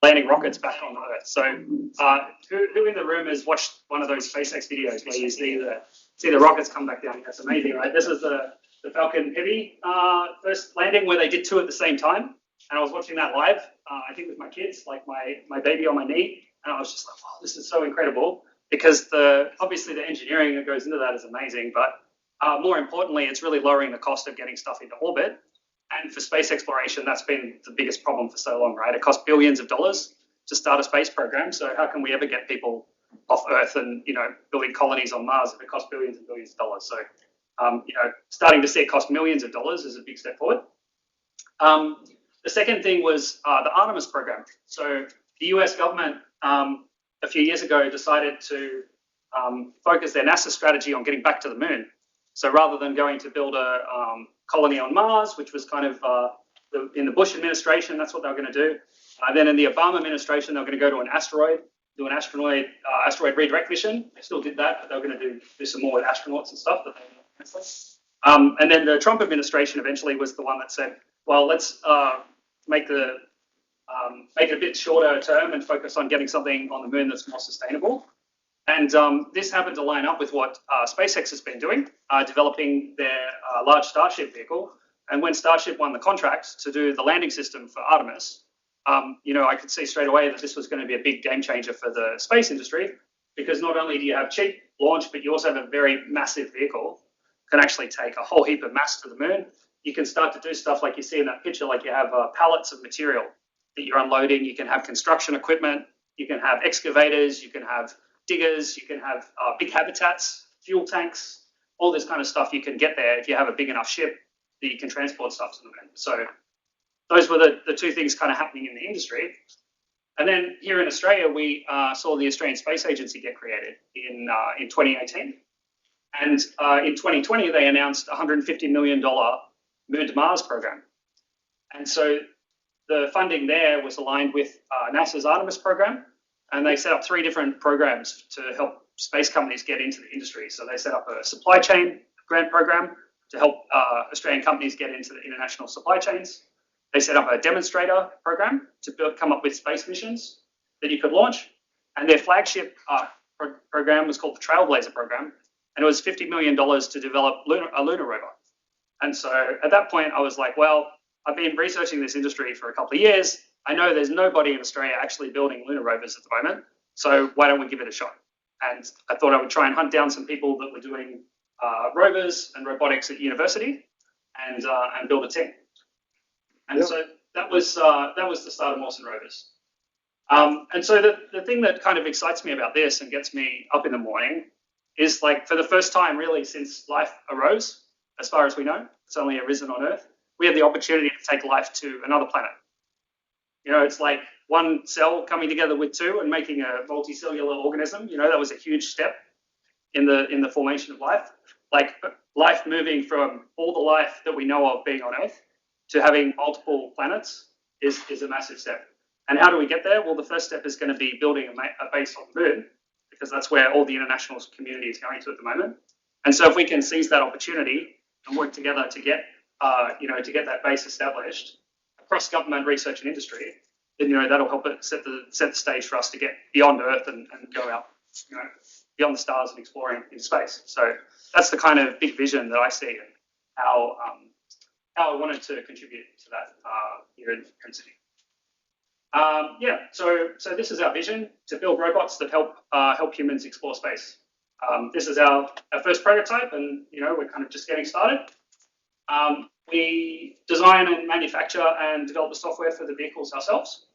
landing rockets back on Earth. So who in the room has watched one of those SpaceX videos where you see the rockets come back down? That's amazing, right? This is the Falcon Heavy first landing where they did two at the same time. And I was watching that live, I think with my kids, like my baby on my knee. And I was just like, wow, this is so incredible. Because obviously the engineering that goes into that is amazing. But more importantly, it's really lowering the cost of getting stuff into orbit. And for space exploration, that's been the biggest problem for so long, right? It costs billions of dollars to start a space program. So how can we ever get people off Earth and, building colonies on Mars if it costs billions and billions of dollars? So, starting to see it cost millions of dollars is a big step forward. The second thing was the Artemis program. So the US government a few years ago decided to focus their NASA strategy on getting back to the moon. So rather than going to build a colony on Mars, which was kind of in the Bush administration, that's what they were going to do. Then in the Obama administration, they were going to go to an asteroid, do an asteroid redirect mission. They still did that, but they were going to do some more with astronauts and stuff. And then the Trump administration eventually was the one that said, well, let's make it a bit shorter term and focus on getting something on the moon that's more sustainable. And this happened to line up with what SpaceX has been doing, developing their large Starship vehicle. And when Starship won the contract to do the landing system for Artemis, I could see straight away that this was going to be a big game changer for the space industry, because not only do you have cheap launch, but you also have a very massive vehicle, can actually take a whole heap of mass to the moon. You can start to do stuff like you see in that picture, like you have pallets of material that you're unloading. You can have construction equipment, you can have excavators, you can have diggers, you can have big habitats, fuel tanks, all this kind of stuff you can get there if you have a big enough ship that you can transport stuff to the moon. So those were the two things kind of happening in the industry. And then here in Australia, we saw the Australian Space Agency get created in 2018. And in 2020, they announced a $150 million Moon to Mars program. And so the funding there was aligned with NASA's Artemis program. And they set up 3 different programs to help space companies get into the industry. So they set up a supply chain grant program to help Australian companies get into the international supply chains. They set up a demonstrator program to come up with space missions that you could launch. And their flagship program was called the Trailblazer program. And it was $50 million to develop a lunar rover. And so at that point, I was like, well, I've been researching this industry for a couple of years. I know there's nobody in Australia actually building lunar rovers at the moment. So why don't we give it a shot? And I thought I would try and hunt down some people that were doing rovers and robotics at university and build a team. And so that was the start of Mawson Rovers. And so the thing that kind of excites me about this and gets me up in the morning is, like, for the first time really since life arose, as far as we know, it's only arisen on Earth, we have the opportunity to take life to another planet. It's like one cell coming together with 2 and making a multicellular organism. That was a huge step in the formation of life. Like, life moving from all the life that we know of being on Earth to having multiple planets is a massive step. And how do we get there? Well, the first step is going to be building a base on the moon, because that's where all the international community is going to at the moment. And so if we can seize that opportunity and work together to get that base established across government, research, and industry, then that'll help it set the stage for us to get beyond Earth and go out, beyond the stars and exploring into space. So that's the kind of big vision that I see, and how I wanted to contribute to that here in Sydney. So this is our vision: to build robots that help humans explore space. This is our first prototype, and we're kind of just getting started. We design and manufacture and develop the software for the vehicles ourselves.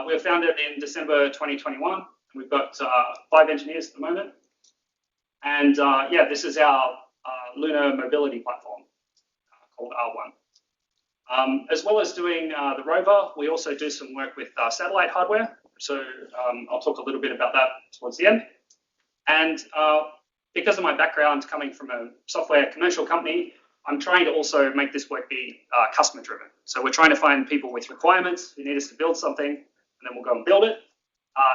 We were founded in December 2021, and we've got 5 engineers at the moment. And this is our lunar mobility platform called R1. As well as doing the rover, we also do some work with satellite hardware. So I'll talk a little bit about that towards the end. And because of my background coming from a software commercial company, I'm trying to also make this work be customer driven. So we're trying to find people with requirements who need us to build something, and then we'll go and build it.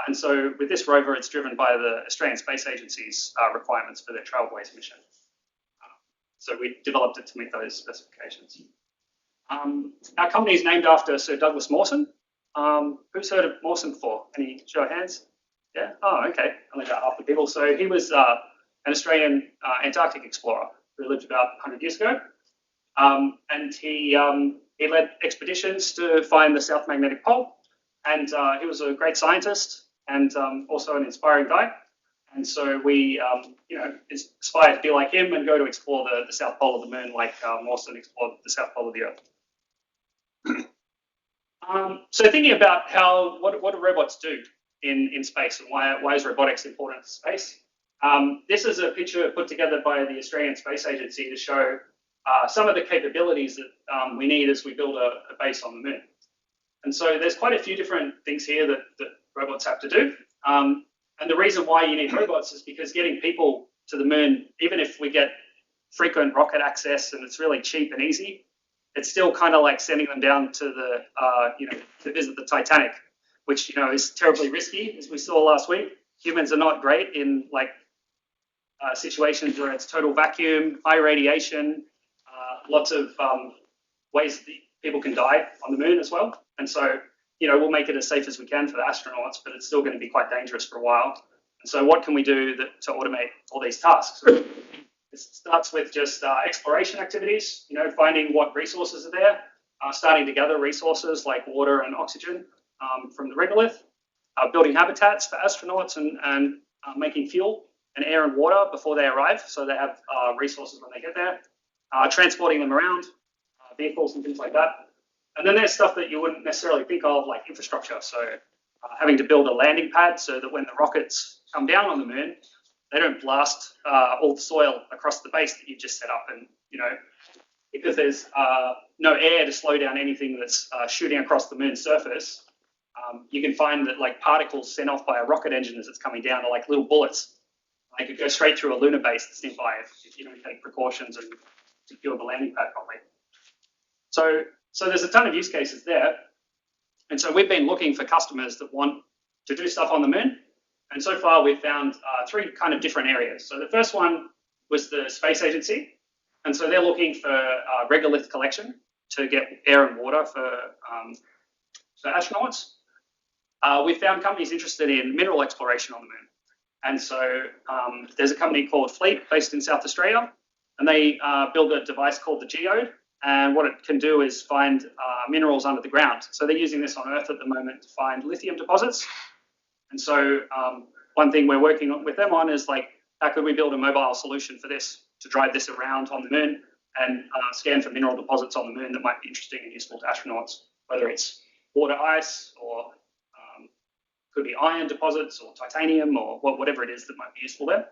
And so with this rover, it's driven by the Australian Space Agency's requirements for their Trailblazer mission. So we developed it to meet those specifications. Our company is named after Sir Douglas Mawson. Who's heard of Mawson before? Any show of hands? Yeah? Oh, okay. Only about half the people. So he was an Australian Antarctic explorer who lived about 100 years ago. And he led expeditions to find the South Magnetic Pole. And he was a great scientist and also an inspiring guy. And so we, aspire to be like him and go to explore the South Pole of the Moon like Mawson explored the South Pole of the Earth. So thinking about what do robots do in space and why is robotics important in space? This is a picture put together by the Australian Space Agency to show some of the capabilities that we need as we build a base on the Moon. And so there's quite a few different things here that robots have to do. And the reason why you need robots is because getting people to the Moon, even if we get frequent rocket access and it's really cheap and easy, it's still kind of like sending them down to to visit the Titanic, which, is terribly risky, as we saw last week. Humans are not great in situations where it's total vacuum, high radiation, lots of ways that people can die on the Moon as well. And so, we'll make it as safe as we can for the astronauts, but it's still going to be quite dangerous for a while. And so what can we do to automate all these tasks? It starts with just exploration activities, finding what resources are there, starting to gather resources like water and oxygen from the regolith, building habitats for astronauts and making fuel and air and water before they arrive so they have resources when they get there, transporting them around, vehicles and things like that. And then there's stuff that you wouldn't necessarily think of, like infrastructure. So having to build a landing pad so that when the rockets come down on the Moon, they don't blast all the soil across the base that you've just set up. And, because there's no air to slow down anything that's shooting across the Moon's surface, you can find that particles sent off by a rocket engine as it's coming down are like little bullets. They could go straight through a lunar base that's nearby if you don't take precautions and secure the landing pad properly. So there's a ton of use cases there. And so we've been looking for customers that want to do stuff on the Moon. And so far we've found three kind of different areas. So the first one was the Space Agency. And so they're looking for regolith collection to get air and water for astronauts. We found companies interested in mineral exploration on the Moon. And so there's a company called Fleet based in South Australia, and they build a device called the Geode. And what it can do is find minerals under the ground. So they're using this on Earth at the moment to find lithium deposits. And so one thing we're working with them on is how could we build a mobile solution for this to drive this around on the Moon and scan for mineral deposits on the Moon that might be interesting and useful to astronauts, whether it's water ice or could be iron deposits or titanium or whatever it is that might be useful there.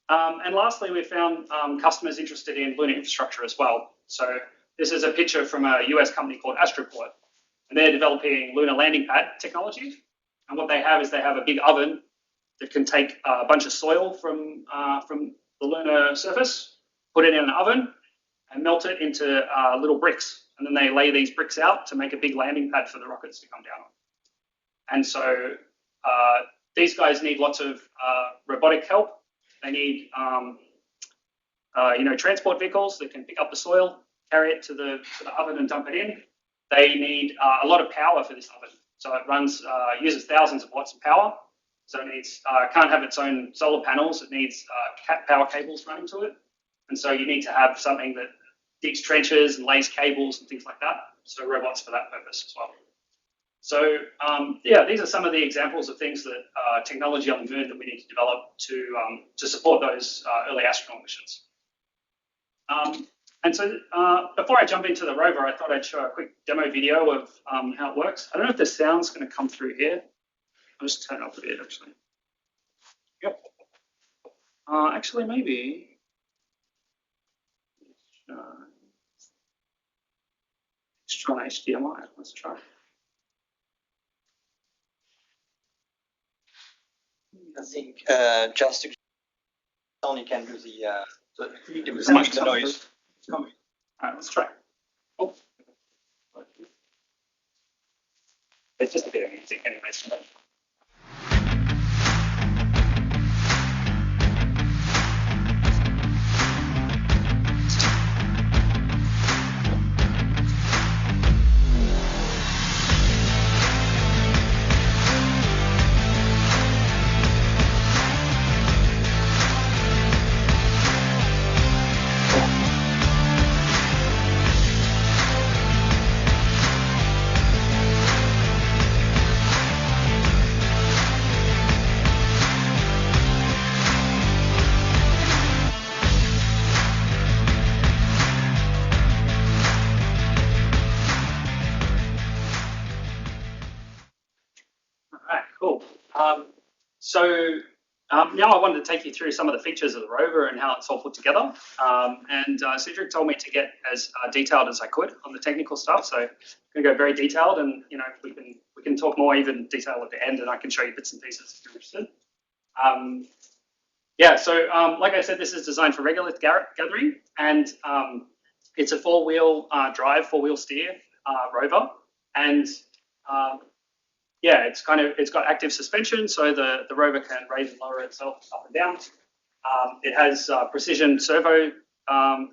And lastly, we found customers interested in lunar infrastructure as well. So this is a picture from a US company called Astroport, and they're developing lunar landing pad technology. And what they have is they have a big oven that can take a bunch of soil from the lunar surface, put it in an oven, and melt it into little bricks. And then they lay these bricks out to make a big landing pad for the rockets to come down on. And so these guys need lots of robotic help. They need, transport vehicles that can pick up the soil, carry it to the oven and dump it in. They need a lot of power for this oven. So it uses thousands of watts of power. So it needs, can't have its own solar panels. It needs power cables running to it. And so you need to have something that digs trenches and lays cables and things like that. So robots for that purpose as well. So these are some of the examples of things that technology on the Moon that we need to develop to support those early astronaut missions. And so before I jump into the rover, I thought I'd show a quick demo video of how it works. I don't know if the sound's going to come through here. I'll just turn it up a bit, actually. Yep. Actually, maybe. Let's try an HDMI. Let's try. I think just to only can do the noise. It's coming. All right, let's try. Oh. It's just a bit of music anyways. Now I wanted to take you through some of the features of the rover and how it's all put together. Cedric told me to get as detailed as I could on the technical stuff, so I'm going to go very detailed, and we can talk more even detail at the end, and I can show you bits and pieces if you're interested. Like I said, this is designed for regolith gathering, and it's a four-wheel drive, four-wheel steer rover, and it's got active suspension, so the rover can raise and lower itself up and down. It has precision servo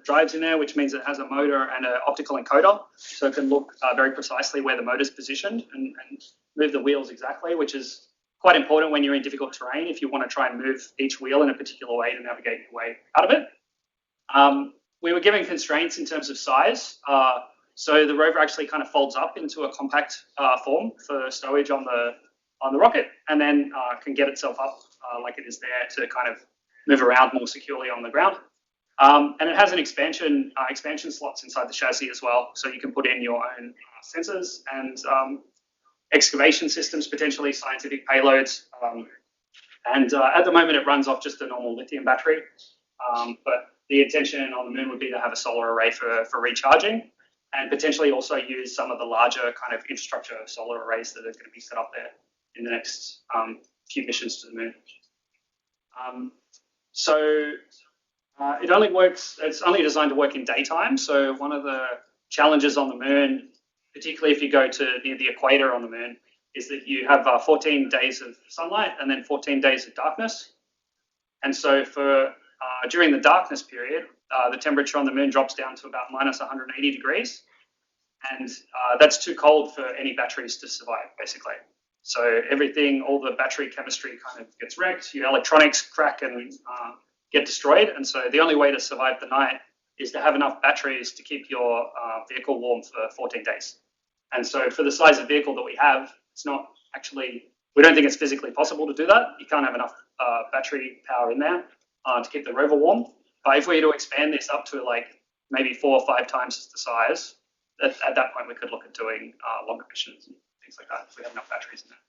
drives in there, which means it has a motor and an optical encoder, so it can look very precisely where the motor's positioned and move the wheels exactly, which is quite important when you're in difficult terrain if you want to try and move each wheel in a particular way to navigate your way out of it. We were given constraints in terms of size. So the rover actually kind of folds up into a compact form for stowage on the rocket, and then can get itself up like it is there to kind of move around more securely on the ground. And it has an expansion slots inside the chassis as well, so you can put in your own sensors and excavation systems, potentially scientific payloads. At the moment, it runs off just a normal lithium battery, but the intention on the moon would be to have a solar array for recharging, and potentially also use some of the larger kind of infrastructure solar arrays that are going to be set up there in the next few missions to the moon. It only works, it's only designed to work in daytime. So one of the challenges on the moon, particularly if you go to near the equator on the moon, is that you have 14 days of sunlight and then 14 days of darkness. And so for during the darkness period, the temperature on the moon drops down to about minus 180 degrees. And that's too cold for any batteries to survive, basically. So everything, all the battery chemistry kind of gets wrecked, your electronics crack and get destroyed. And so the only way to survive the night is to have enough batteries to keep your vehicle warm for 14 days. And so for the size of vehicle that we have, it's not actually, we don't think it's physically possible to do that. You can't have enough battery power in there to keep the rover warm. But if we were to expand this up to like maybe 4 or 5 times the size, at that point we could look at doing longer missions and things like that if we have enough batteries in there.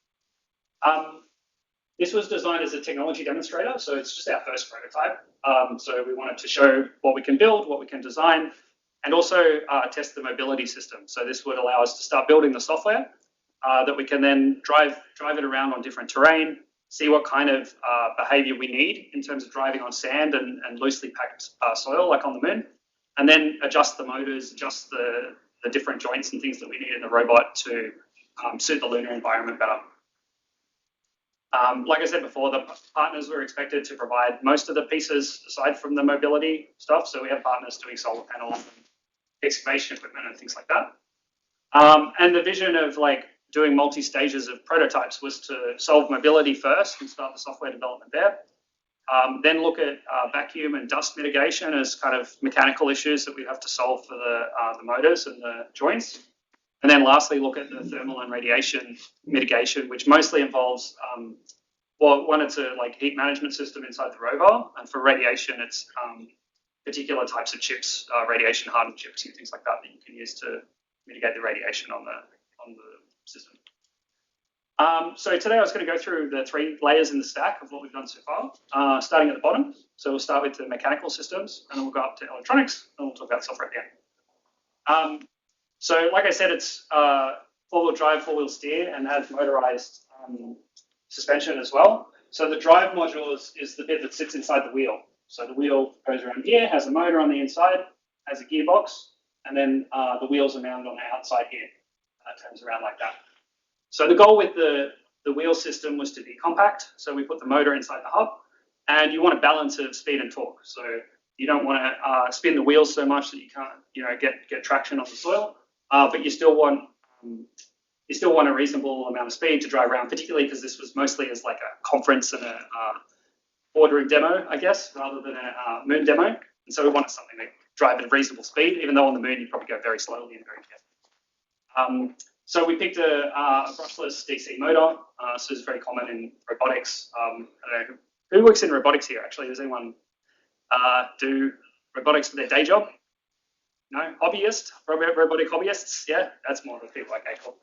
This was designed as a technology demonstrator, so it's just our first prototype. So we wanted to show what we can build, what we can design, and also test the mobility system. So this would allow us to start building the software that we can then drive it around on different terrain, see what kind of behavior we need in terms of driving on sand and loosely packed soil like on the moon, and then adjust the motors, adjust the different joints and things that we need in the robot to suit the lunar environment better. Like I said before, the partners were expected to provide most of the pieces aside from the mobility stuff. So we have partners doing solar panels and excavation equipment and things like that. And the vision of like doing multi-stages of prototypes was to solve mobility first and start the software development there. Then look at vacuum and dust mitigation as kind of mechanical issues that we have to solve for the motors and the joints. And then lastly, look at the thermal and radiation mitigation, which mostly involves, it's a like heat management system inside the rover. And for radiation, it's particular types of chips, radiation hardened chips and things like that you can use to mitigate the radiation on the system. So today I was going to go through the 3 layers in the stack of what we've done so far, starting at the bottom. So we'll start with the mechanical systems, and then we'll go up to electronics, and we'll talk about software at the end. So like I said, it's 4-wheel drive, 4-wheel steer, and has motorized suspension as well. So the drive module is the bit that sits inside the wheel. So the wheel goes around here, has a motor on the inside, has a gearbox, and then the wheels are mounted on the outside here. And it turns around like that. So the goal with the wheel system was to be compact. So we put the motor inside the hub, and you want a balance of speed and torque. So you don't want to spin the wheels so much that you can't, get traction on the soil. But you still want a reasonable amount of speed to drive around, particularly because this was mostly as like a conference and a ordering demo, I guess, rather than a moon demo. And so we wanted something to drive at a reasonable speed, even though on the moon you probably go very slowly and very carefully. So we picked a brushless DC motor. So it's very common in robotics. I don't know who works in robotics here. Actually, does anyone do robotics for their day job? No, hobbyist, robotic hobbyists. Yeah, that's more of the people like April.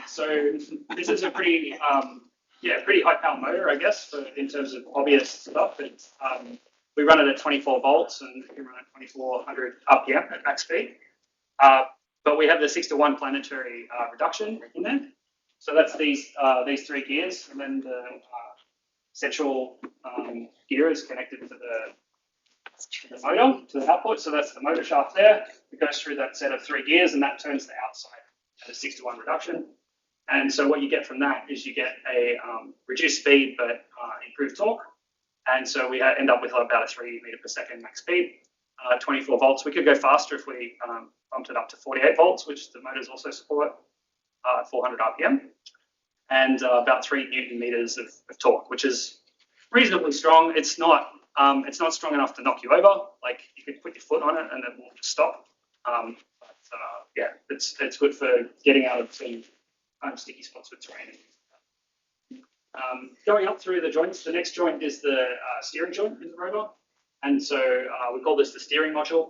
So this is a pretty pretty high power motor, I guess, in terms of obvious stuff. We run it at 24 volts and we can run at 2400 RPM at max speed. But we have the 6-to-1 planetary reduction in there. So that's these three gears, and then the central gear is connected to the motor, to the output. So that's the motor shaft there. It goes through that set of three gears, and that turns the outside at a 6-to-1 reduction. And so what you get from that is you get a reduced speed but improved torque. And so we end up with about a 3 meter per second max speed, 24 volts. We could go faster if we bumped it up to 48 volts, which the motors also support, 400 RPM, and about 3 Newton meters of torque, which is reasonably strong. It's not strong enough to knock you over. Like, you could put your foot on it and it will just stop. It's good for getting out of some sticky spots with terrain. Going up through the joints, the next joint is the steering joint in the rover. And so we call this the steering module.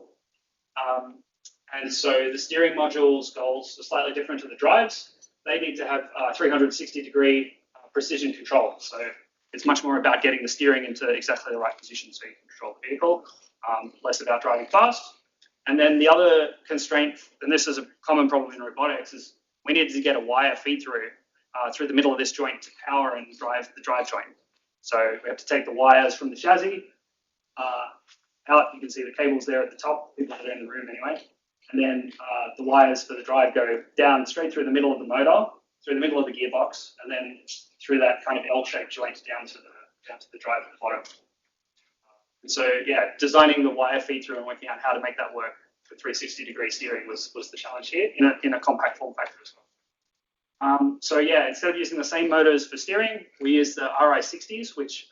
And so the steering module's goals are slightly different to the drives. They need to have 360-degree precision control. So it's much more about getting the steering into exactly the right position so you can control the vehicle, less about driving fast. And then the other constraint, and this is a common problem in robotics, is we needed to get a wire feed through the middle of this joint to power and drive the drive joint. So we have to take the wires from the chassis out. You can see the cables there at the top, people that are in the room anyway. And then the wires for the drive go down straight through the middle of the motor, through the middle of the gearbox, and then through that kind of L-shaped joint down to the drive at the bottom. And so designing the wire feed through and working out how to make that work for 360-degree steering was the challenge here in a compact form factor as well. Instead of using the same motors for steering, we use the RI60s, which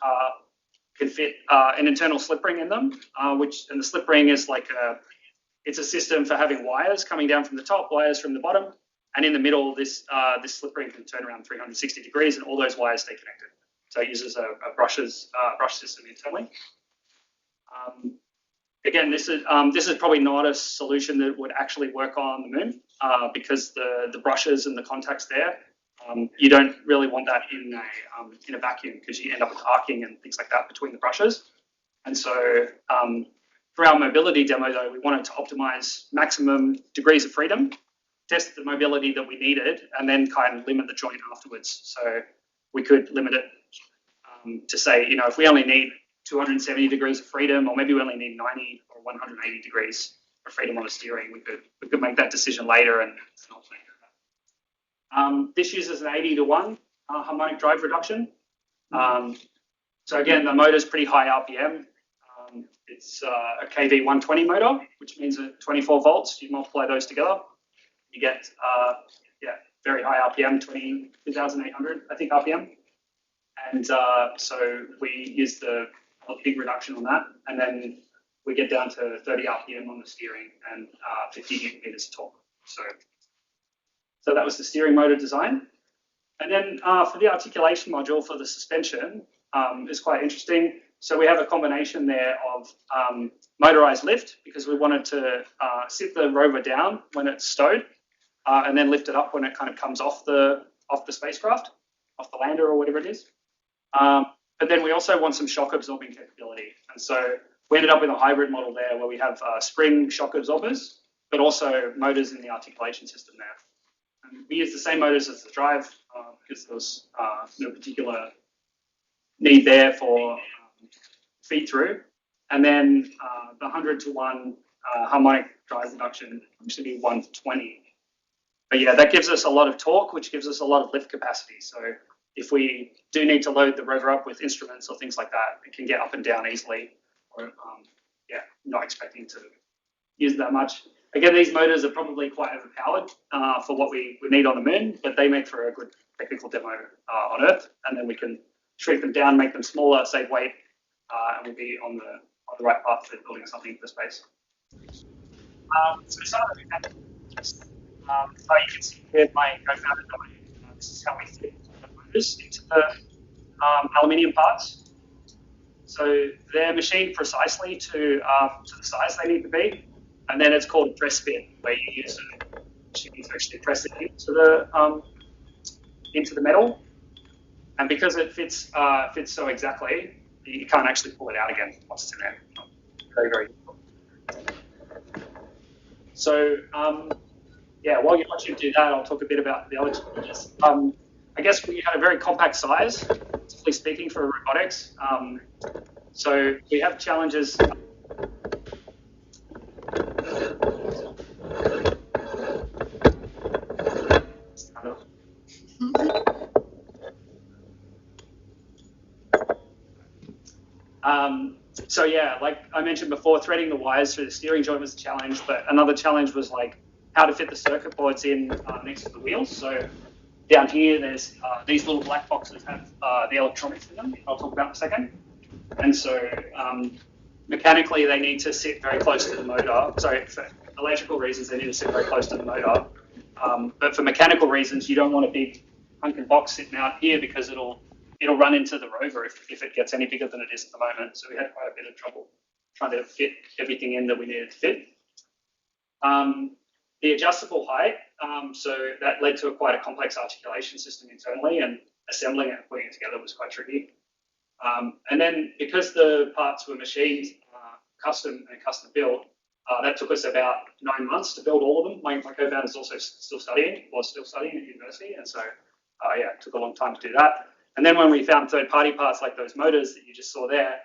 can fit an internal slip ring in them, and the slip ring is it's a system for having wires coming down from the top, wires from the bottom, and in the middle, this slip ring can turn around 360 degrees, and all those wires stay connected. So it uses a brush system internally. Again, this is probably not a solution that would actually work on the moon because the brushes and the contacts there, you don't really want that in a vacuum because you end up with arcing and things like that between the brushes. And so for our mobility demo, though, we wanted to optimize maximum degrees of freedom, test the mobility that we needed, and then kind of limit the joint afterwards. So we could limit it to say, if we only need 270 degrees of freedom, or maybe we only need 90 or 180 degrees of freedom on the steering, we could make that decision later and alternate that. This uses an 80-to-1 harmonic drive reduction. So again, the motor's pretty high RPM. It's a KV 120 motor, which means at 24 volts, you multiply those together, you get very high RPM, 22,800, I think, RPM. And so we use a big reduction on that, and then we get down to 30 RPM on the steering and 50 Newton meters of torque. So that was the steering motor design. And then for the articulation module for the suspension is quite interesting. So we have a combination there of motorized lift, because we wanted to sit the rover down when it's stowed, and then lift it up when it kind of comes off the spacecraft, off the lander or whatever it is. But then we also want some shock absorbing capability. And so we ended up with a hybrid model there where we have spring shock absorbers, but also motors in the articulation system there. And we use the same motors as the drive because there was no particular need there for feed through. And then the 100-to-1 harmonic drive reduction should be 120. But that gives us a lot of torque, which gives us a lot of lift capacity. So if we do need to load the rover up with instruments or things like that, it can get up and down easily, or not expecting to use that much. Again, these motors are probably quite overpowered for what we need on the moon, but they make for a good technical demo on Earth, and then we can shrink them down, make them smaller, save weight, and we'll be on the right path for building something for space. So some of the examples, you can see here my co-founder, this is how we fit the motors into the aluminium parts. So they're machined precisely to the size they need to be, and then it's called press fit, where you use a machine to actually press it into the metal. And because it fits so exactly, you can't actually pull it out again once it's in there. Very, very useful. So, yeah, while you're watching do that, I'll talk a bit about the other challenges. I guess we had a very compact size, typically speaking, for robotics. So we have challenges. So yeah, like I mentioned before, threading the wires through the steering joint was a challenge, but another challenge was like how to fit the circuit boards in next to the wheels. So down here, there's these little black boxes have the electronics in them. I'll talk about in a second. And so mechanically, they need to sit very close to the motor. Sorry, for electrical reasons, they need to sit very close to the motor. But for mechanical reasons, you don't want a big hunkin' box sitting out here because it'll run into the rover if it gets any bigger than it is at the moment. So we had quite a bit of trouble trying to fit everything in that we needed to fit. The adjustable height, so that led to quite a complex articulation system internally, and assembling it and putting it together was quite tricky. And then because the parts were machined, custom built, that took us about 9 months to build all of them. My co-founder is also still studying at university, and so yeah, it took a long time to do that. And then when we found third-party parts like those motors that you just saw there,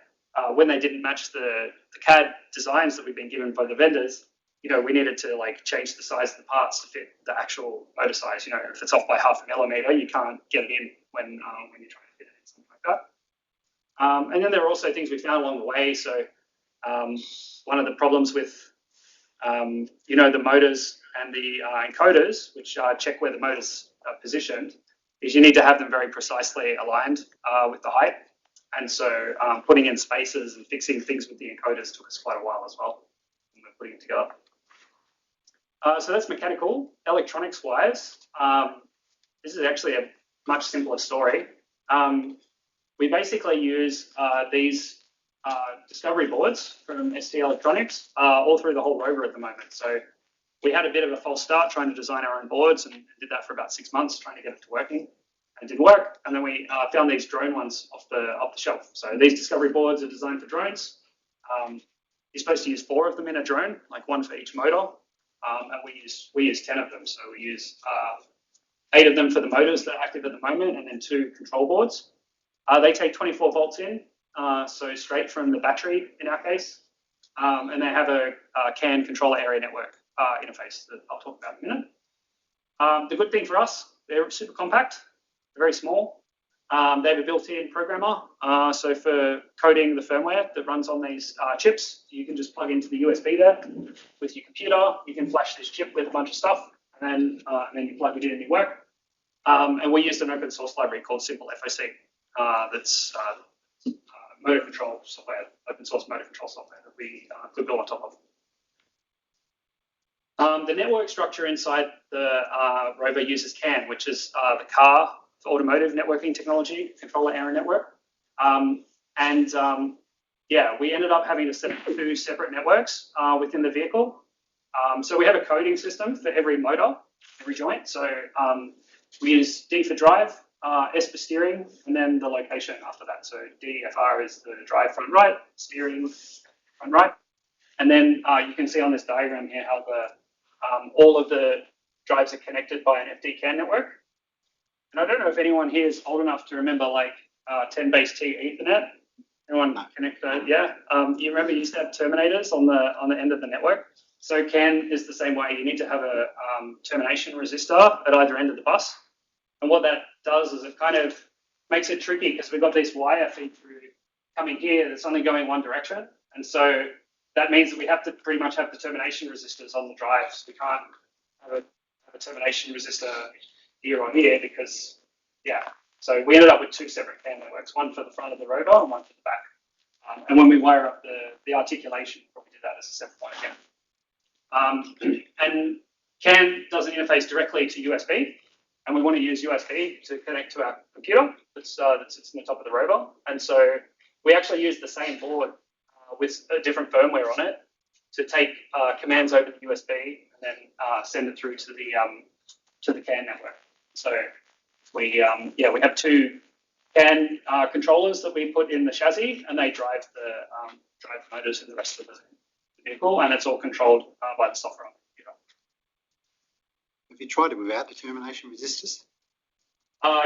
when they didn't match the CAD designs that we've been given by the vendors, we needed to like change the size of the parts to fit the actual motor size. If it's off by 0.5 millimeter, you can't get it in when you're trying to fit it in, something like that. And then there are also things we found along the way. So one of the problems with the motors and the encoders, which check where the motor's positioned, is you need to have them very precisely aligned with the height. And so putting in spaces and fixing things with the encoders took us quite a while as well when we're putting it together. So that's mechanical. Electronics-wise, this is actually a much simpler story. We basically use these discovery boards from ST Electronics all through the whole rover at the moment. So we had a bit of a false start trying to design our own boards and did that for about 6 months trying to get it to working. And it didn't work. And then we found these drone ones off the shelf. So these discovery boards are designed for drones. You're supposed to use 4 of them in a drone, like 1 for each motor. And we use 10 of them. So we use 8 of them for the motors that are active at the moment, and then 2 control boards. They take 24 volts in, so straight from the battery in our case. And they have a CAN controller area network interface that I'll talk about in a minute. The good thing for us, they're super compact, they're very small. They have a built-in programmer, so for coding the firmware that runs on these chips, you can just plug into the USB there with your computer. You can flash this chip with a bunch of stuff, and then you plug it in and you work. And we used an open source library called Simple FOC that's motor control software, open source motor control software that we could build on top of. The network structure inside the rover uses CAN, which is the car for automotive networking technology, controller area network. Yeah, we ended up having to set up 2 separate networks within the vehicle. So we have a coding system for every motor, every joint. So we use D for drive, S for steering, and then the location after that. So DFR is the drive front right, steering front right. And then you can see on this diagram here how all of the drives are connected by an FD CAN network. And I don't know if anyone here is old enough to remember like 10 base T Ethernet. Anyone connect that? Yeah. You remember you used to have terminators on the end of the network. So CAN is the same way. You need to have a termination resistor at either end of the bus. And what that does is it kind of makes it tricky because we've got this wire feed through coming here that's only going one direction. And so that means that we have to pretty much have the termination resistors on the drives. We can't have a termination resistor here or here because, yeah. So we ended up with 2 separate CAN networks, one for the front of the rover and one for the back. And when we wire up the articulation, we'll probably do that as a separate one again. And CAN doesn't interface directly to USB, and we want to use USB to connect to our computer that sits in the top of the rover. And so we actually use the same board with a different firmware on it to take commands over the USB and then send it through to the CAN network. So we have 2 CAN controllers that we put in the chassis, and they drive the motors in the rest of the vehicle, and it's all controlled by the software on the computer. Have you tried it without determination resistors?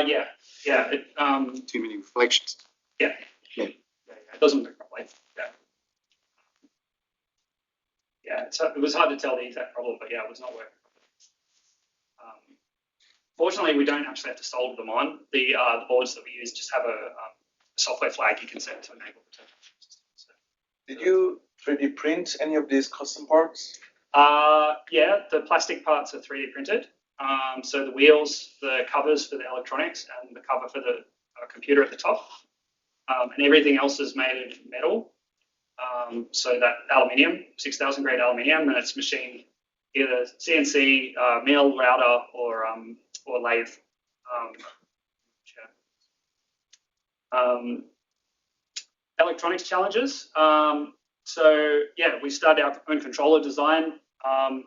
Yeah. Too many reflections. Yeah. It doesn't work properly. Yeah. It was hard to tell the exact problem, but yeah, it was not working. Fortunately, we don't actually have to solder them on. The boards that we use just have a software flag you can set to enable the system. Did you 3D print any of these custom parts? Yeah, the plastic parts are 3D printed. So the wheels, the covers for the electronics, and the cover for the computer at the top. And everything else is made of metal. So that aluminium, 6000 grade aluminium, and it's machined either CNC, mill, router, or lathe. Electronics challenges. So yeah, we started our own controller design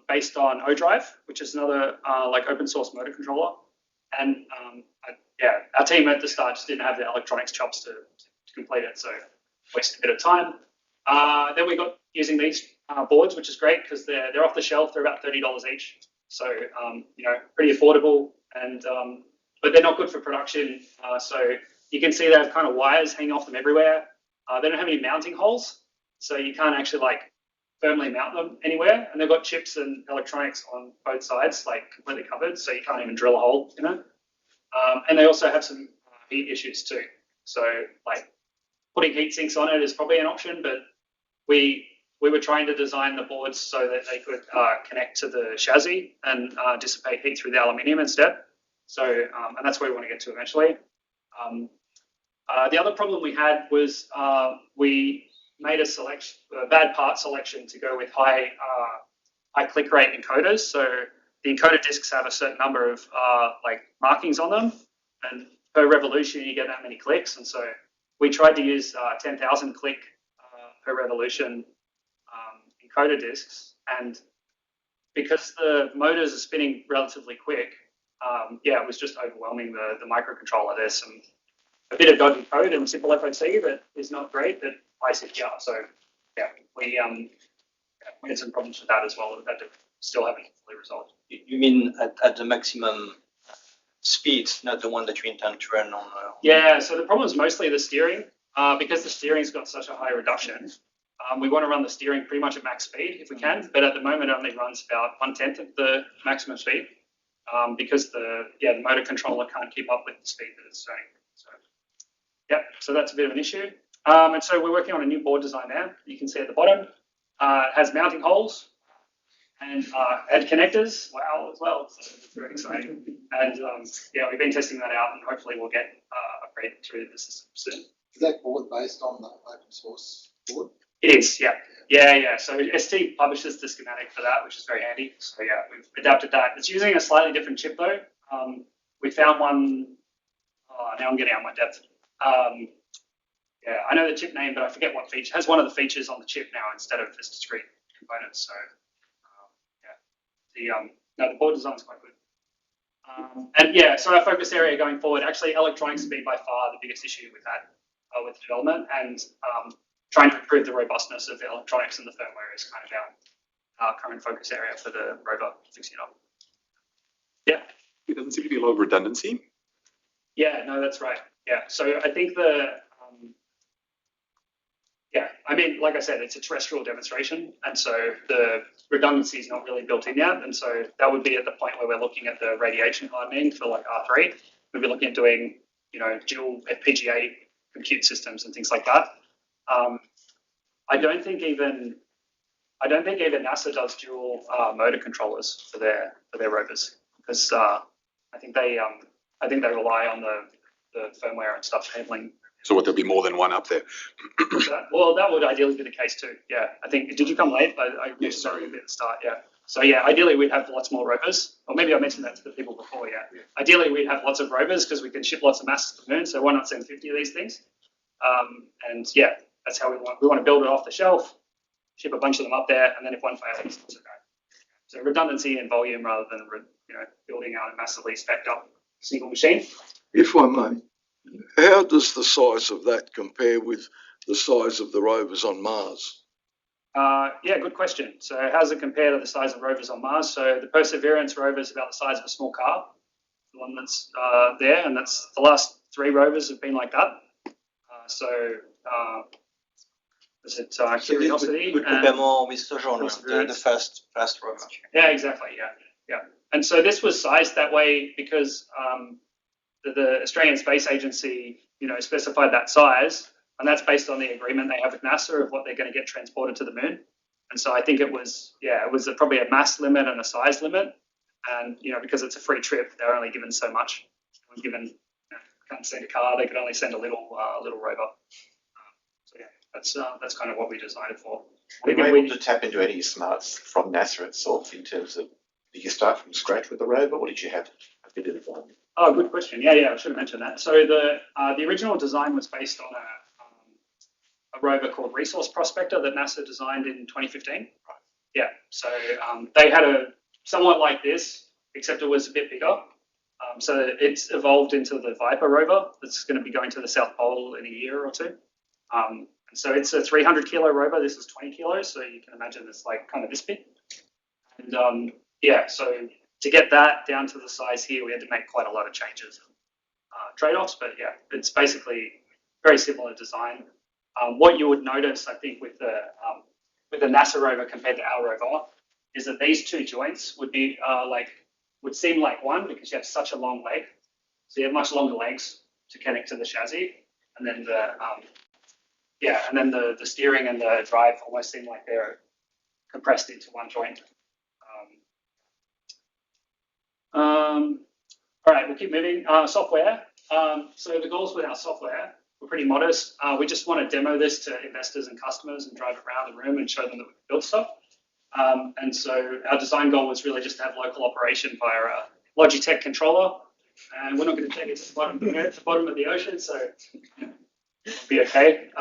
based on ODrive, which is another like open source motor controller. And our team at the start just didn't have the electronics chops to complete it, so wasted a bit of time. Then we got using these boards, which is great because they're off the shelf. They're about $30 each, so pretty affordable. And but they're not good for production. So you can see they have kind of wires hanging off them everywhere. They don't have any mounting holes, so you can't actually like firmly mount them anywhere. And they've got chips and electronics on both sides, like completely covered, so you can't even drill a hole in it. And they also have some heat issues too. So like putting heat sinks on it is probably an option, but we were trying to design the boards so that they could connect to the chassis and dissipate heat through the aluminium instead. So, and that's where we want to get to eventually. The other problem we had was we made a bad part selection to go with high click rate encoders. So the encoder discs have a certain number of like markings on them, and per revolution you get that many clicks. And so we tried to use 10,000 click per revolution encoder discs, and because the motors are spinning relatively quick, it was just overwhelming the microcontroller. There's a bit of dodgy code and simple FOC that is not great, but ICPR. So yeah, we had some problems with that as well that still haven't fully resolved. You mean at the maximum speed, not the one that you intend to run on? Yeah, so the problem is mostly the steering. Because the steering's got such a high reduction, we want to run the steering pretty much at max speed if we can, but at the moment it only runs about 1/10 of the maximum speed because the motor controller can't keep up with the speed that it's doing. So that's a bit of an issue. And so we're working on a new board design there. You can see at the bottom, it has mounting holes and connectors, as well. So it's very exciting. And we've been testing that out, and hopefully we'll get upgraded through the system soon. Is that board based on the open source board? It is, yeah. So ST publishes the schematic for that, which is very handy. So yeah, we've adapted that. It's using a slightly different chip though. We found one. Now I'm getting out my depth. I know the chip name, but I forget what feature. It has one of the features on the chip now instead of just discrete components. So the board design is quite good. So our focus area going forward, actually, electronics would be by far the biggest issue with that. With development, and trying to improve the robustness of the electronics and the firmware is kind of our current focus area for the rover fixing it up. Yeah. It doesn't seem to be a lot of redundancy. Yeah, no, that's right. Yeah, so I think like I said, it's a terrestrial demonstration, and so the redundancy is not really built in yet, and so that would be at the point where we're looking at the radiation hardening for like R3. We'd be looking at doing, dual FPGA compute systems and things like that. I don't think even NASA does dual motor controllers for their rovers, because I think they rely on the firmware and stuff handling. So there'll be more than one up there? Well, that would ideally be the case too. Yeah, I think. Did you come late? Yes, sorry at the start. Yeah. So yeah, ideally we'd have lots more rovers, or maybe I mentioned that to the people before. Yeah. Ideally we'd have lots of rovers because we can ship lots of masses to the moon. So why not send 50 of these things? That's how we want to build it off the shelf, ship a bunch of them up there, and then if one fails, it's okay. So redundancy and volume rather than building out a massively spec'd up single machine. If I may, How does the size of that compare with the size of the rovers on Mars? Yeah, good question. So how does it compare to the size of rovers on Mars? So the Perseverance rover is about the size of a small car, the one that's there, and that's the last 3 rovers have been like that. Is it Curiosity? Could compare more with Sojourner, the fast rover. Yeah, exactly. Yeah. And so this was sized that way because the Australian Space Agency, specified that size, and that's based on the agreement they have with NASA of what they're going to get transported to the moon. And so I think it was probably a mass limit and a size limit, and because it's a free trip, they're only given so much. Given can't send a car, they could only send a little rover. So yeah, that's kind of what we designed it for. Were you able to tap into any smarts from NASA itself in terms of, did you start from scratch with the rover, or did you have a bit of Oh, good question. Yeah, I should have mentioned that. So the original design was based on a rover called Resource Prospector that NASA designed in 2015. Right. Yeah, so they had a somewhat like this, except it was a bit bigger. So it's evolved into the Viper rover that's going to be going to the South Pole in a year or two. And so it's a 300 kilo rover. This is 20 kilos, so you can imagine it's like kind of this big. And so to get that down to the size here, we had to make quite a lot of changes, trade-offs. But yeah, it's basically very similar design. What you would notice, I think, with the NASA rover compared to our rover, is that these 2 joints would be would seem like one because you have such a long leg. So you have much longer legs to connect to the chassis, and then the steering and the drive almost seem like they're compressed into one joint. All right, we'll keep moving. Software. So the goals with our software were pretty modest. We just want to demo this to investors and customers and drive around the room and show them that we can build stuff. And so our design goal was really just to have local operation via a Logitech controller. And we're not going to take it to the bottom of the ocean, so it'll be okay.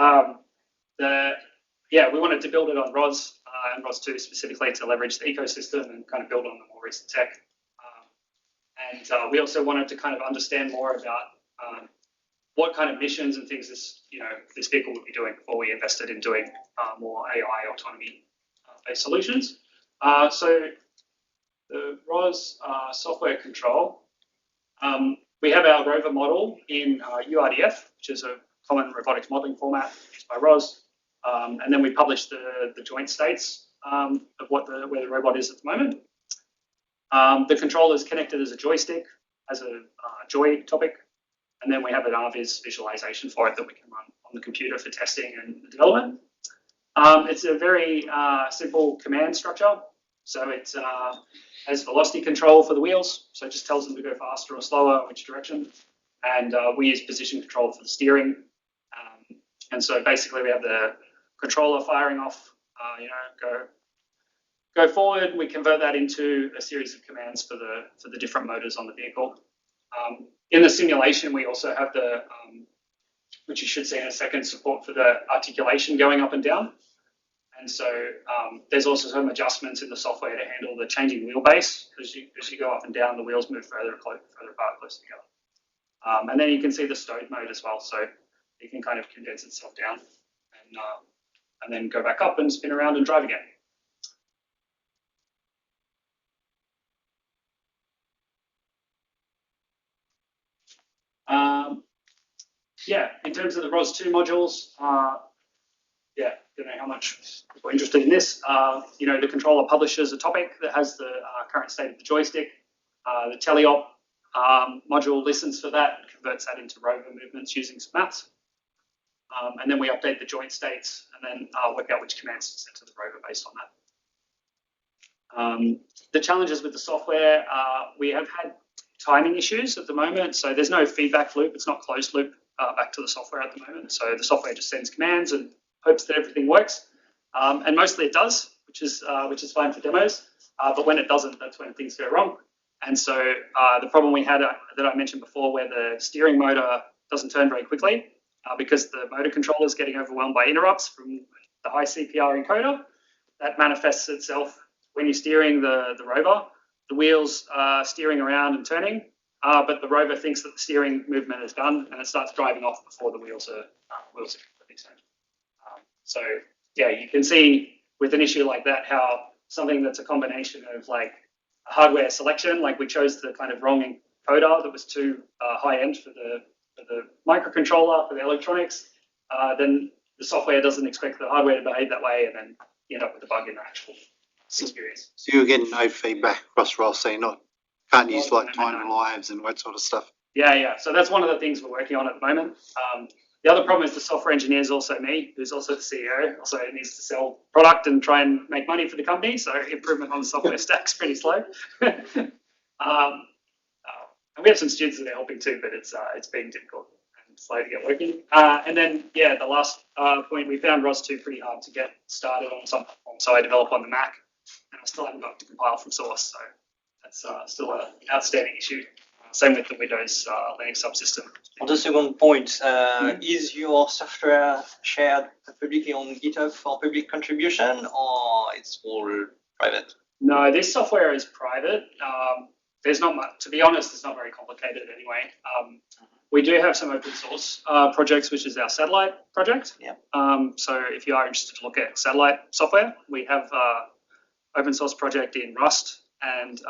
We wanted to build it on ROS and ROS 2 specifically to leverage the ecosystem and kind of build on the more recent tech. And we also wanted to kind of understand more about what kind of missions and things this vehicle would be doing before we invested in doing more AI autonomy based solutions. So the ROS software control, we have our rover model in URDF, which is a common robotics modeling format used by ROS. And then we publish the joint states of where the robot is at the moment. The controller is connected as a joystick, as a joy topic, and then we have an RViz visualization for it that we can run on the computer for testing and development. It's a very simple command structure. So it has velocity control for the wheels, so it just tells them to go faster or slower, which direction. And we use position control for the steering. And so basically we have the controller firing off, go forward. We convert that into a series of commands for the different motors on the vehicle. In the simulation, we also have which you should see in a second, support for the articulation going up and down. And so there's also some adjustments in the software to handle the changing wheelbase. As you go up and down, the wheels move further apart, closer together. And then you can see the stowed mode as well. So it can kind of condense itself down and then go back up and spin around and drive again. In terms of the ROS 2 modules, don't know how much people are interested in this. The controller publishes a topic that has the current state of the joystick. The teleop module listens for that and converts that into rover movements using some maths. And then we update the joint states and then work out which commands to send to the rover based on that. The challenges with the software, we have had timing issues at the moment. So there's no feedback loop. It's not closed loop back to the software at the moment. So the software just sends commands and hopes that everything works. And mostly it does, which is fine for demos. But when it doesn't, that's when things go wrong. And so the problem we had that I mentioned before, where the steering motor doesn't turn very quickly because the motor controller is getting overwhelmed by interrupts from the high CPR encoder, that manifests itself when you're steering the rover. The wheels are steering around and turning, but the rover thinks that the steering movement is done and it starts driving off before the wheels are completely turned. So yeah, you can see with an issue like that how something that's a combination of like hardware selection, like we chose the kind of wrong encoder that was too high end for the microcontroller, for the electronics, then the software doesn't expect the hardware to behave that way, and then you end up with a bug in the actual experience. So you're getting no feedback across roles, so you can't use like time lives and that sort of stuff. Yeah. So that's one of the things we're working on at the moment. The other problem is the software engineer is also me, who's also the CEO, also needs to sell product and try and make money for the company. So improvement on the software stack's pretty slow. And we have some students that are helping too, but it's been difficult and slow to get working. And then, yeah, the last point, we found ROS2 pretty hard to get started on some platform. So I develop on the Mac, and I still haven't got to compile from source. So that's still an outstanding issue. Same with the Windows Linux subsystem. On the second point, is your software shared publicly on GitHub for public contribution, or it's all private? No, this software is private. There's not much, to be honest, it's not very complicated anyway. We do have some open source projects, which is our satellite project. Yeah. So if you are interested to look at satellite software, we have open source project in Rust and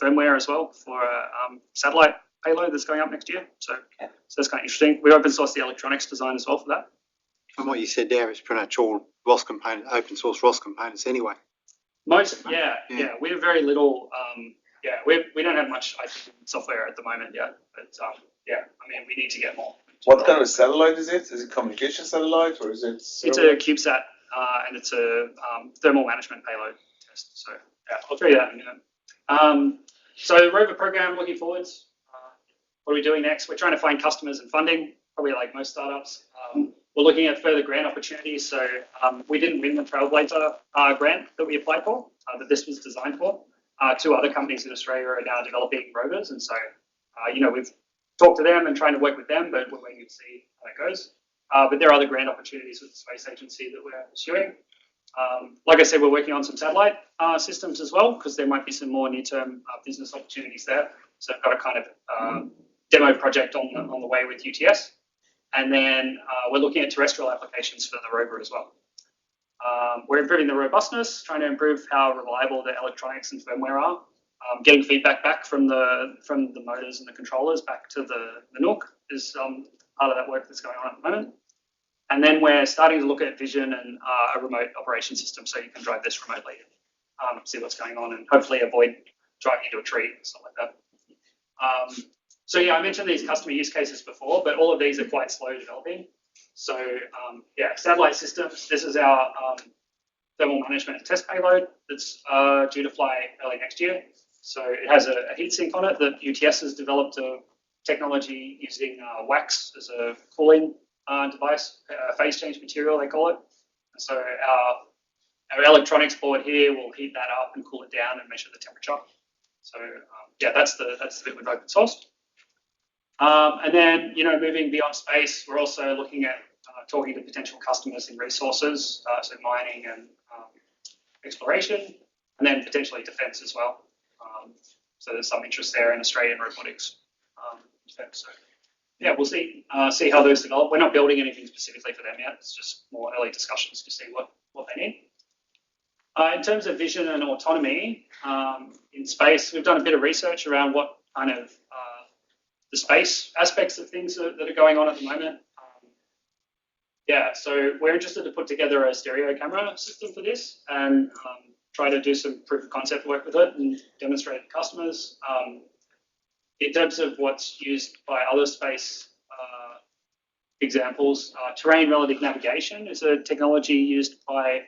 firmware as well for a satellite payload that's going up next year. So that's kind of interesting. We open source the electronics design as well for that. From what you said there, it's pretty much all ROS components, open source ROS components anyway. Most, yeah. We have very little. We don't have much IT software at the moment yet, but we need to get more. What kind of satellite is it? Is it communication satellite or is it? It's a CubeSat and it's a thermal management payload test. So yeah, I'll show you that in a minute. So rover program, looking forwards. What are we doing next? We're trying to find customers and funding, probably like most startups. We're looking at further grant opportunities. So we didn't win the Trailblazer grant that we applied for, that this was designed for. Two other companies in Australia are now developing rovers, and so we've talked to them and trying to work with them, but we're waiting to see how that goes. But there are other grant opportunities with the space agency that we're pursuing. Like I said, we're working on some satellite systems as well, because there might be some more near-term business opportunities there. So I've got a kind of demo project on the way with UTS. And then we're looking at terrestrial applications for the rover as well. We're improving the robustness, trying to improve how reliable the electronics and firmware are. Getting feedback back from the motors and the controllers back to the NUC is part of that work that's going on at the moment. And then we're starting to look at vision and a remote operation system, so you can drive this remotely, see what's going on, and hopefully avoid driving into a tree and stuff like that. So yeah, I mentioned these customer use cases before, but all of these are quite slow developing. So satellite systems. This is our thermal management and test payload that's due to fly early next year. So it has a heat sink on it that UTS has developed a technology using wax as a cooling device, phase change material they call it. So our electronics board here will heat that up and cool it down and measure the temperature. So that's the bit with open source. And then moving beyond space, we're also looking at talking to potential customers in resources, so mining and exploration, and then potentially defence as well. So there's some interest there in Australian robotics defence. So yeah, we'll see how those develop. We're not building anything specifically for them yet. It's just more early discussions to see what they need. In terms of vision and autonomy in space, we've done a bit of research around what kind of the space aspects of things that are going on at the moment. So we're interested to put together a stereo camera system for this and try to do some proof of concept work with it and demonstrate to customers. In terms of what's used by other space examples, terrain relative navigation is a technology used by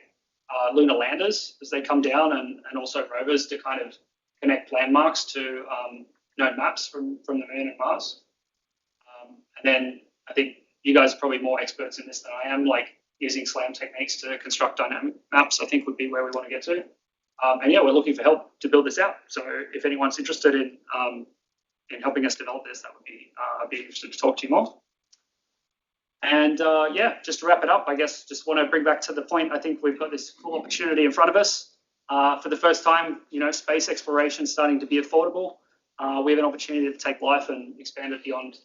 lunar landers as they come down and also rovers to kind of connect landmarks to known maps from the moon and Mars. And then I think you guys are probably more experts in this than I am, like using SLAM techniques to construct dynamic maps, I think would be where we want to get to. We're looking for help to build this out. So if anyone's interested in helping us develop this, that would be, I'd be interested to talk to you more. And just to wrap it up, I guess just want to bring back to the point, I think we've got this cool opportunity in front of us. For the first time, space exploration is starting to be affordable. we have an opportunity to take life and expand it beyond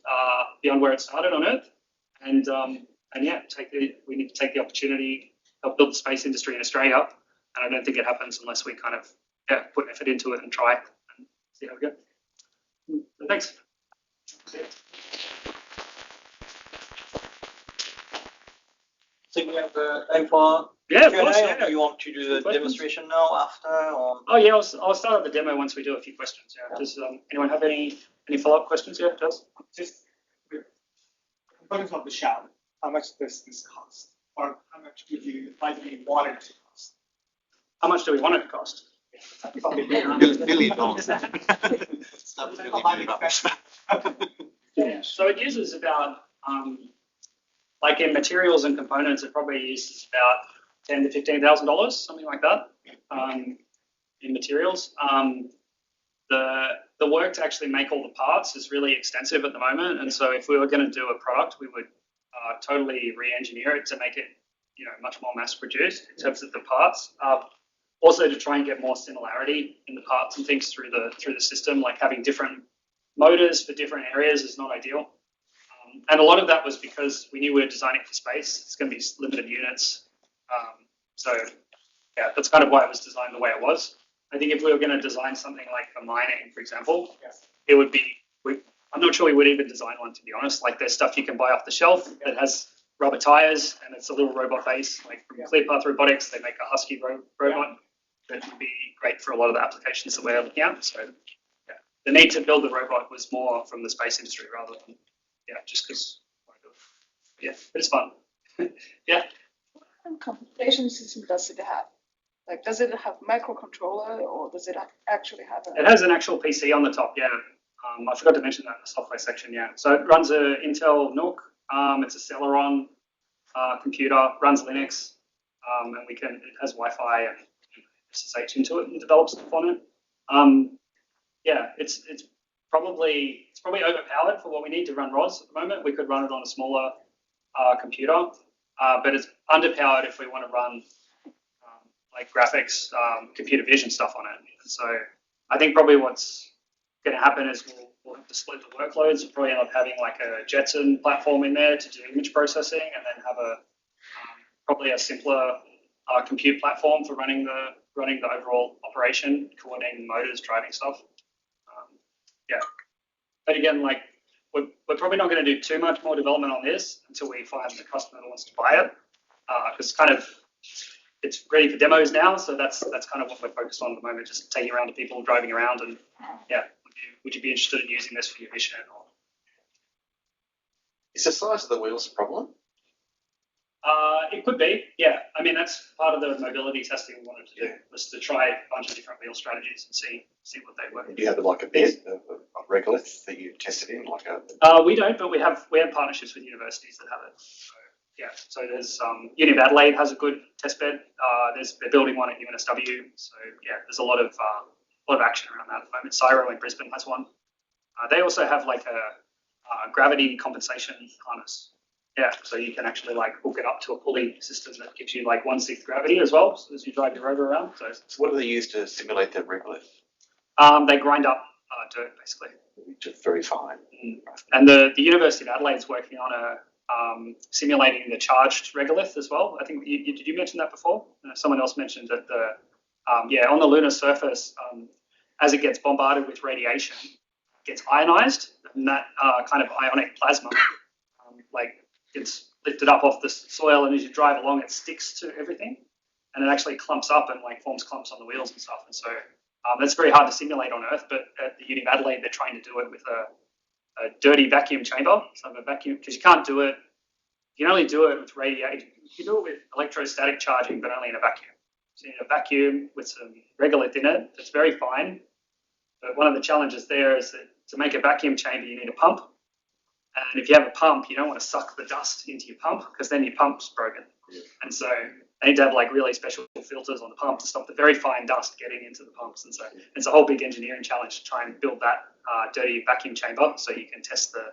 where it started on Earth. And yeah, we need to take the opportunity, help build the space industry in Australia. And I don't think it happens unless we kind of put effort into it and try and see how we go. So thanks. So we have time for Yeah, of Q&A, course. or Yeah. do you want to do the Questions? demonstration now after? Or? Oh yeah, I'll start up the demo once we do a few questions. Yeah. Does anyone have any follow-up questions? Yeah, does. Just components of the shell, how much does this cost? Or how much would you likely want it to cost? How much do we want it to cost? $1 billion. Start with $1 billion. Yeah. So it uses about like in materials and components, it probably uses about $10,000 to $15,000, something like that, in materials. The work to actually make all the parts is really extensive at the moment, and so if we were going to do a product, we would totally re-engineer it to make it, much more mass-produced in terms of the parts. Also, to try and get more similarity in the parts and things through the system, like having different motors for different areas is not ideal. And a lot of that was because we knew we were designing for space. It's going to be limited units. So yeah, that's kind of why it was designed the way it was. I think if we were going to design something like for mining, for example, it would be, I'm not sure we would even design one, to be honest. Like there's stuff you can buy off the shelf that has rubber tires and it's a little robot base. Like from ClearPath Robotics, they make a Husky robot that would be great for a lot of the applications that we're looking at. So yeah, the need to build the robot was more from the space industry rather than, just because, yeah, but it's fun. Yeah. What kind of computation system does it have? Like, does it have microcontroller or does it actually have a... It has an actual PC on the top, yeah. I forgot to mention that in the software section, yeah. So it runs a Intel NUC. It's a Celeron computer, runs Linux, and it has Wi-Fi and SSH into it and develops stuff on it. Yeah, it's probably overpowered for what we need to run ROS at the moment. We could run it on a smaller computer, but it's underpowered if we want to run like graphics, computer vision stuff on it. And so I think probably what's going to happen is we'll have to split the workloads. We'll probably end up having like a Jetson platform in there to do image processing, and then have probably a simpler compute platform for running the overall operation, coordinating motors, driving stuff. Yeah, but again, like we're probably not going to do too much more development on this until we find the customer that wants to buy it, because it's ready for demos now. So that's kind of what we're focused on at the moment, just taking around to people, driving around, and yeah, would you be interested in using this for your mission? Or Is the size of the wheels a problem? it could be, yeah. I mean, that's part of the mobility testing we wanted to do, was to try a bunch of different wheel strategies and see what they work. Do you have like a bed, a regolith that you tested in, like a? We don't, but we have partnershids with universities that have it. So, yeah, so there's Uni of Adelaide has a good test bed. They're building one at UNSW. So yeah, there's a lot of action around that at the moment. Cyro in Brisbane has one. They also have like a gravity compensation harness. Yeah, so you can actually like hook it up to a pulley system that gives you like 1/6 gravity as well, so as you drive your rover around. So what do they use to simulate the regolith? they grind up dirt basically. Just very fine. And the University of Adelaide is working on simulating the charged regolith as well. I think did you mention that before? Someone else mentioned that on the lunar surface, as it gets bombarded with radiation, it gets ionized, and that kind of ionic plasma gets lifted up off the soil, and as you drive along, it sticks to everything, and it actually clumps up and like forms clumps on the wheels and stuff. And so that's very hard to simulate on Earth, but at the Uni of Adelaide, they're trying to do it with a dirty vacuum chamber. So a vacuum, because you can't do it. You can only do it with radiation. You can do it with electrostatic charging, but only in a vacuum. So you need a vacuum with some regolith in it that's very fine. But one of the challenges there is that to make a vacuum chamber, you need a pump. And if you have a pump, you don't want to suck the dust into your pump, because then your pump's broken. Yeah. And so they need to have like really special filters on the pump to stop the very fine dust getting into the pumps. And so it's a whole big engineering challenge to try and build that dirty vacuum chamber so you can test the